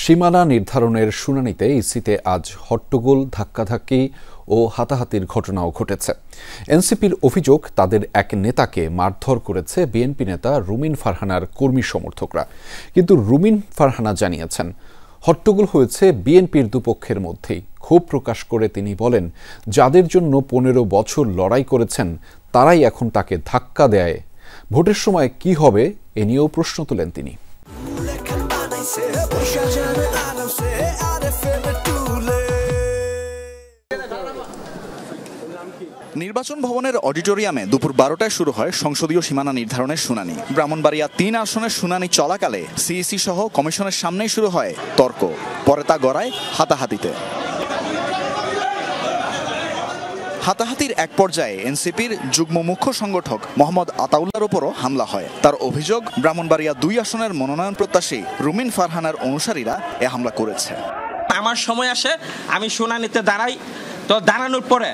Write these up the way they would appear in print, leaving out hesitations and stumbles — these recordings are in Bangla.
সীমানা নির্ধারণের শুনানিতে ইসিতে আজ হট্টগোল, ধাক্কাধাক্কি ও হাতাহাতির ঘটনাও ঘটেছে। এনসিপির অভিযোগ, তাদের এক নেতাকে মারধর করেছে বিএনপি নেতা রুমিন ফারহানার কর্মী সমর্থকরা। কিন্তু রুমিন ফারহানা জানিয়েছেন, হট্টগোল হয়েছে বিএনপির দুপক্ষের মধ্যেই। ক্ষোভ প্রকাশ করে তিনি বলেন, যাদের জন্য 15 বছর লড়াই করেছেন তারাই এখন তাকে ধাক্কা দেয়। ভোটের সময় কি হবে এ নিয়েও প্রশ্ন তোলেন তিনি। নির্বাচন ভবনের অডিটোরিয়ামে দুপুর 12টায় শুরু হয় সংসদীয় সীমানা নির্ধারণের শুনানি। ব্রাহ্মণবাড়িয়া 3 আসনের শুনানি চলাকালে সিইসি সহ কমিশনের সামনেই শুরু হয় তর্ক, পরে তা গড়ায় হাতাহাতিতে। হাতাহাতির এক পর্যায়ে এনসিপির যুগ্ম মুখ্য সংগঠক মোহাম্মদ আতাউল্লাহর উপরও হামলা হয়। তার অভিযোগ, ব্রাহ্মণবাড়িয়া 2 আসনের মনোনয়ন প্রত্যাশী রুমিন ফারহানার অনুসারীরা এ হামলা করেছে। আমার সময় আসে, আমি শুনানিতে দাঁড়াই, তো দাঁড়ানোর পরে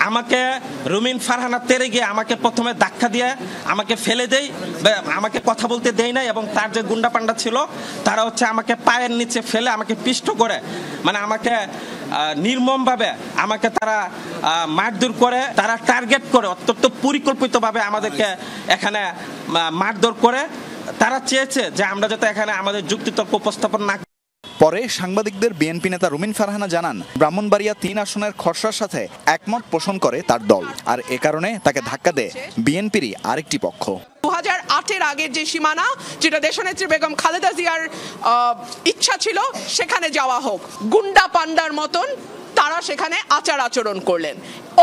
আমাকে রুমিন ফারহানা তেড়ে গিয়ে আমাকে প্রথমে ধাক্কা দিয়ে আমাকে ফেলে দেয়, আমাকে কথা বলতে দেয় না। এবং তার যে গুন্ডা পান্ডা ছিল তারা আমাকে পায়ের নিচে ফেলে আমাকে পিষ্ট করে, মানে আমাকে নির্মমভাবে আমাকে তারা মারধর করে, তারা টার্গেট করে অত্যন্ত পরিকল্পিতভাবে আমাদেরকে এখানে মারধর করে। তারা চেয়েছে যে আমরা যাতে এখানে আমাদের যুক্তিতর্ক উপস্থাপন না। পরে সাংবাদিকদের বিএনপি নেতা রুমিন ফারহানা জানান, ব্রাহ্মণবাড়িয়া 3 আসনের খসড়ার সাথে একমত পোষণ করে তার দল, আর এ কারণে তাকে ধাক্কা দেয় বিএনপিরই আরেকটি পক্ষ। 2008-এর আগের যে সীমানা, যেটা দেশনেত্রী বেগম খালেদা জিয়ার ইচ্ছা ছিল সেখানে যাওয়া হোক, গুন্ডা পান্ডার মতন তারা সেখানে আচার আচরণ করলেন।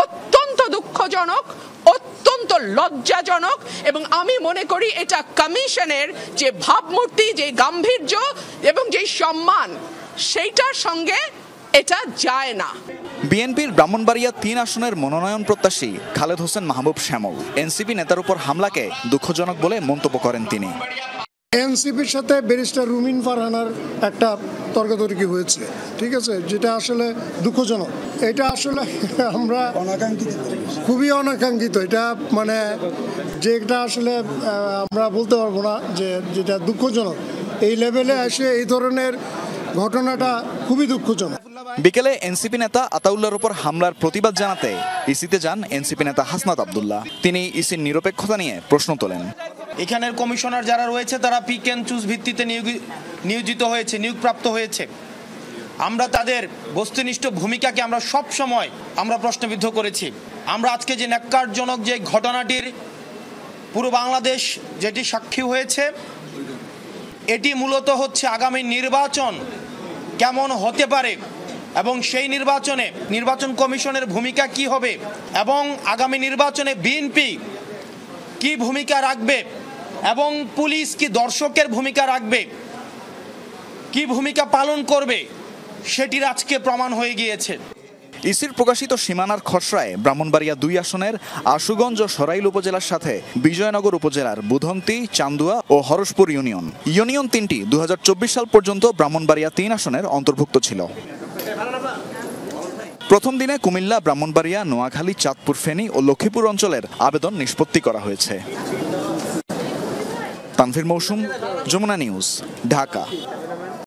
অত্যন্ত দুঃখজনক, অত্যন্ত লজ্জাজনক। এবং আমি মনে করি এটা কমিশনের যে ভাবমূর্তি, যে গাম্ভীর্য এবং যে সম্মান, সেইটার সঙ্গে এটা যায় না। বিএনপির ব্রাহ্মণবাড়িয়া 3 আসনের মনোনয়ন প্রত্যাশী খালেদ হোসেন মাহবুব শ্যামল এনসিপি নেতার উপর হামলাকে দুঃখজনক বলে মন্তব্য করেন তিনি। এনসিপির সাথে ব্যারিস্টার রুমিন ফারহানার একটা তর্কাতর্কি হয়েছে, ঠিক আছে, যেটা আসলে দুঃখজনক। এটা আসলে আমরা খুবই অনাকাঙ্ক্ষিত। এটা মানে যেটা আসলে আমরা বলতে পারবো না যে যেটা দুঃখজনক। এই লেভেলে এসে এই ধরনের ঘটনাটা খুবই দুঃখজনক। বিকেলে এনসিপি নেতা আতাউল্লাহর উপর হামলার প্রতিবাদ জানাতে ইসিতে যান এনসিপি নেতা হাসনাত আব্দুল্লাহ। তিনি ইসির নিরপেক্ষতা নিয়ে প্রশ্ন তোলেন। এখানের কমিশনার যারা রয়েছে তারা পিক অ্যান্ড চুজ ভিত্তিতে নিয়োজিত হয়েছে, নিয়োগপ্রাপ্ত হয়েছে। আমরা তাদের বস্তুনিষ্ঠ ভূমিকাকে আমরা সব সময় প্রশ্নবিদ্ধ করেছি। আমরা আজকে যে ন্যাক্কারজনক যে ঘটনাটির পুরো বাংলাদেশ যেটি সাক্ষী হয়েছে, এটি মূলত আগামী নির্বাচন কেমন হতে পারে এবং সেই নির্বাচন কমিশনের ভূমিকা কি হবে এবং আগামী নির্বাচনে বিএনপি কি ভূমিকা রাখবে এবং পুলিশ কি দর্শকের ভূমিকা রাখবে, কি ভূমিকা পালন করবে, সেটির আজকে প্রমাণ হয়ে গিয়েছে। ইসির প্রকাশিত সীমানার খসড়ায় ব্রাহ্মণবাড়িয়া 2 আসনের আশুগঞ্জ ও সরাইল উপজেলার সাথে বিজয়নগর উপজেলার বুধন্তি, চান্দুয়া ও হরসপুর ইউনিয়ন 3টি 2024 সাল পর্যন্ত ব্রাহ্মণবাড়িয়া 3 আসনের অন্তর্ভুক্ত ছিল। প্রথম দিনে কুমিল্লা, ব্রাহ্মণবাড়িয়া, নোয়াখালী, চাঁদপুর, ফেনী ও লক্ষ্মীপুর অঞ্চলের আবেদন নিষ্পত্তি করা হয়েছে। তানভীর মৌসুম, যমুনা নিউজ, ঢাকা।